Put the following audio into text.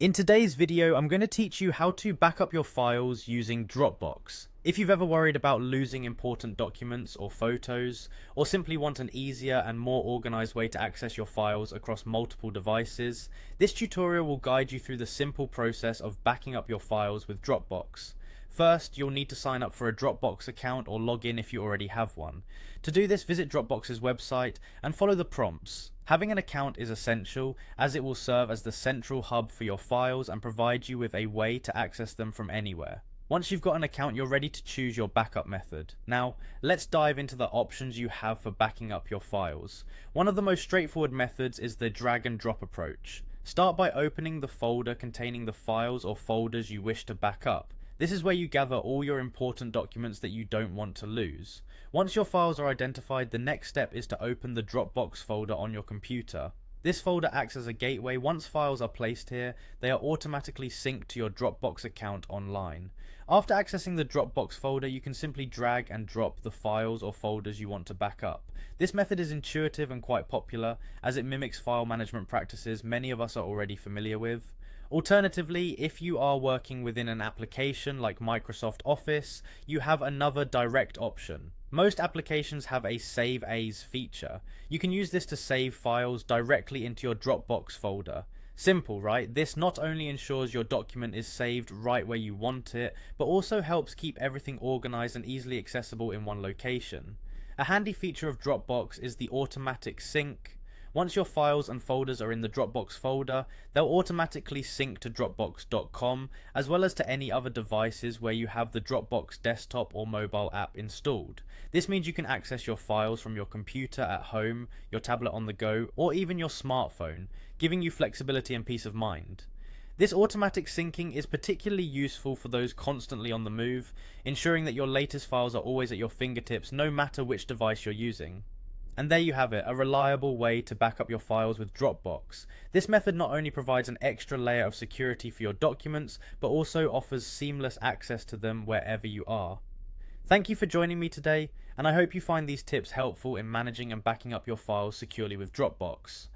In today's video, I'm going to teach you how to back up your files using Dropbox. If you've ever worried about losing important documents or photos, or simply want an easier and more organized way to access your files across multiple devices, this tutorial will guide you through the simple process of backing up your files with Dropbox. First, you'll need to sign up for a Dropbox account or log in if you already have one. To do this, visit Dropbox's website and follow the prompts. Having an account is essential, as it will serve as the central hub for your files and provide you with a way to access them from anywhere. Once you've got an account, you're ready to choose your backup method. Now, let's dive into the options you have for backing up your files. One of the most straightforward methods is the drag and drop approach. Start by opening the folder containing the files or folders you wish to back up. This is where you gather all your important documents that you don't want to lose. Once your files are identified, the next step is to open the Dropbox folder on your computer. This folder acts as a gateway. Once files are placed here, they are automatically synced to your Dropbox account online. After accessing the Dropbox folder, you can simply drag and drop the files or folders you want to back up. This method is intuitive and quite popular, as it mimics file management practices many of us are already familiar with. Alternatively, if you are working within an application like Microsoft Office, you have another direct option. Most applications have a Save As feature. You can use this to save files directly into your Dropbox folder. Simple, right? This not only ensures your document is saved right where you want it, but also helps keep everything organized and easily accessible in one location. A handy feature of Dropbox is the automatic sync. Once your files and folders are in the Dropbox folder, they'll automatically sync to Dropbox.com, as well as to any other devices where you have the Dropbox desktop or mobile app installed. This means you can access your files from your computer at home, your tablet on the go, or even your smartphone, giving you flexibility and peace of mind. This automatic syncing is particularly useful for those constantly on the move, ensuring that your latest files are always at your fingertips no matter which device you're using. And there you have it, a reliable way to back up your files with Dropbox. This method not only provides an extra layer of security for your documents, but also offers seamless access to them wherever you are. Thank you for joining me today, and I hope you find these tips helpful in managing and backing up your files securely with Dropbox.